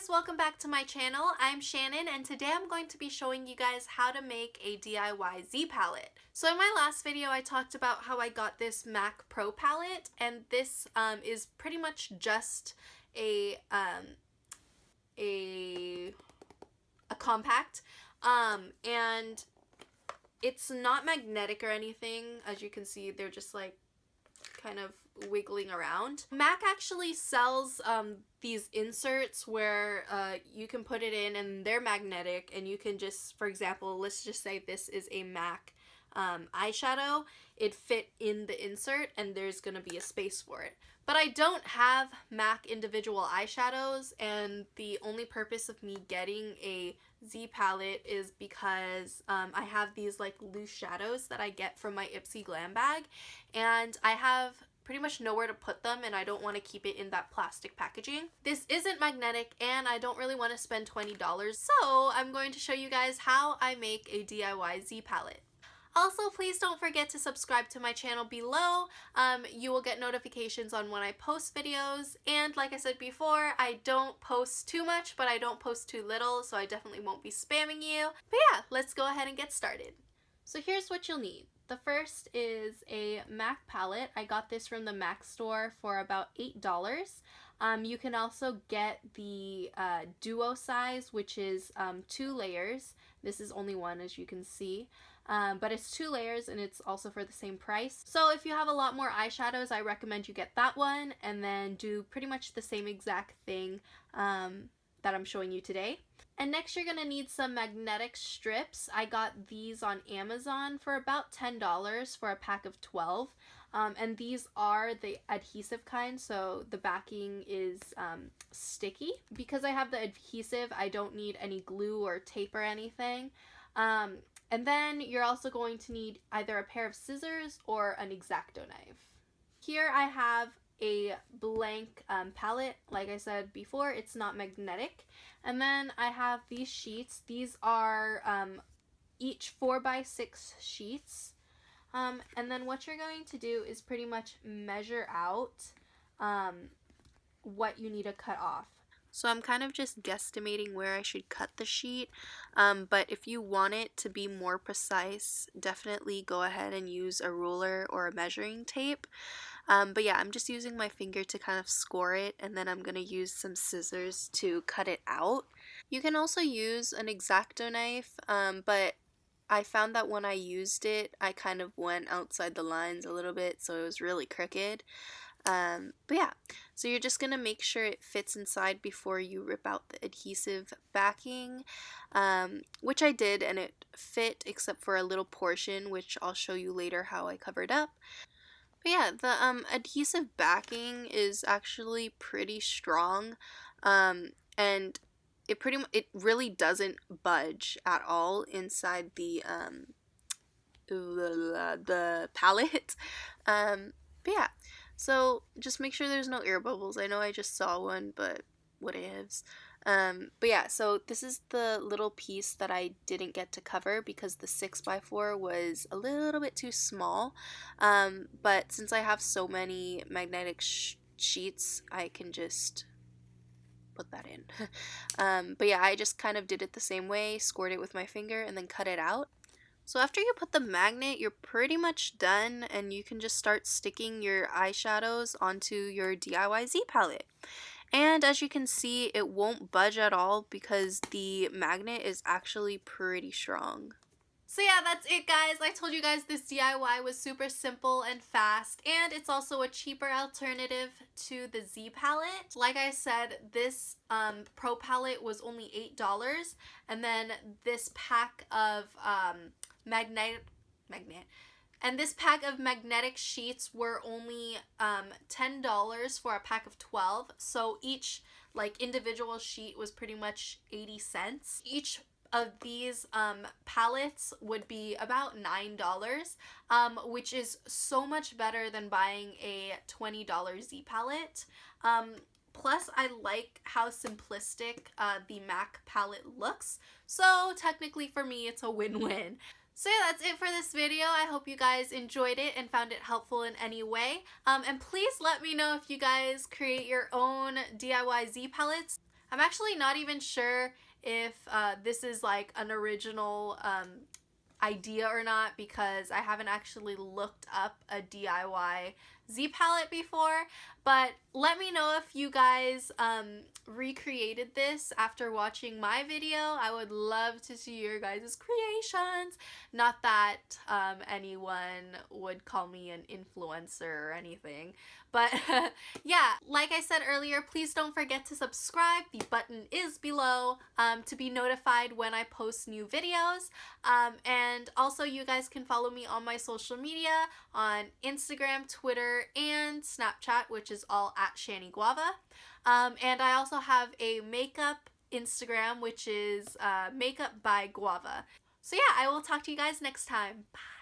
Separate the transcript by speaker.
Speaker 1: guys, welcome back to my channel. I'm Shannon and today I'm going to be showing you guys how to make a DIY Z palette. So in my last video I talked about how I got this MAC Pro palette, and this is pretty much just a compact, and it's not magnetic or anything. As you can see, they're just like kind of wiggling around. MAC actually sells these inserts where you can put it in and they're magnetic, and you can just, for example, let's just say this is a MAC eyeshadow. It fit in the insert and there's gonna be a space for it. But I don't have MAC individual eyeshadows, and the only purpose of me getting a Z palette is because I have these like loose shadows that I get from my Ipsy Glam bag, and I have pretty much nowhere to put them, and I don't want to keep it in that plastic packaging. This isn't magnetic and I don't really want to spend $20, so I'm going to show you guys how I make a DIY Z palette. Also, please don't forget to subscribe to my channel below. You will get notifications on when I post videos, and like I said before, I don't post too much, but I don't post too little, so I definitely won't be spamming you. But yeah, let's go ahead and get started. So here's what you'll need. The first is a MAC palette. I got this from the MAC store for about $8. You can also get the duo size, which is 2 layers. This is only one, as you can see. But it's 2 layers and it's also for the same price. So if you have a lot more eyeshadows, I recommend you get that one and then do pretty much the same exact thing that I'm showing you today. And next you're going to need some magnetic strips. I got these on Amazon for about $10 for a pack of 12. And these are the adhesive kind, so the backing is sticky. Because I have the adhesive, I don't need any glue or tape or anything. And then you're also going to need either a pair of scissors or an X-Acto knife. Here I have a blank palette. Like I said before, it's not magnetic. And then I have these sheets. These are each 4x6 sheets. And then what you're going to do is pretty much measure out what you need to cut off. So I'm kind of just guesstimating where I should cut the sheet, but if you want it to be more precise, definitely go ahead and use a ruler or a measuring tape. But yeah, I'm just using my finger to kind of score it, and then I'm going to use some scissors to cut it out. You can also use an X-Acto knife, but I found that when I used it, I kind of went outside the lines a little bit, so it was really crooked. But yeah, so you're just going to make sure it fits inside before you rip out the adhesive backing, which I did, and it fit except for a little portion, which I'll show you later how I covered up. But yeah, the adhesive backing is actually pretty strong, and it really doesn't budge at all inside the palette. But yeah. So just make sure there's no air bubbles. I know I just saw one, but whatevs. But yeah, so this is the little piece that I didn't get to cover because the 6x4 was a little bit too small. But since I have so many magnetic sheets, I can just put that in. But yeah, I just kind of did it the same way, scored it with my finger, and then cut it out. So after you put the magnet, you're pretty much done, and you can just start sticking your eyeshadows onto your DIY Z palette. And as you can see, it won't budge at all because the magnet is actually pretty strong. So yeah, that's it guys. I told you guys this DIY was super simple and fast, and it's also a cheaper alternative to the Z palette. Like I said, this Pro palette was only $8, and then this pack of magnetic sheets were only $10 for a pack of 12. So each like individual sheet was pretty much 80 cents. Each of these palettes would be about $9, which is so much better than buying a $20 Z palette. Plus, I like how simplistic the MAC palette looks, so technically for me it's a win-win. So yeah, that's it for this video. I hope you guys enjoyed it and found it helpful in any way. And please let me know if you guys create your own DIY Z palettes. I'm actually not even sure if this is like an original idea or not, because I haven't actually looked up a DIY Z palette before, but let me know if you guys recreated this after watching my video. I would love to see your guys' creations. Not that anyone would call me an influencer or anything, but yeah, like I said earlier, please don't forget to subscribe. The button is below to be notified when I post new videos. And also you guys can follow me on my social media on Instagram, Twitter, and Snapchat, which is all at Shannyguava. And I also have a makeup Instagram, which is makeup by Guava. So yeah, I will talk to you guys next time. Bye.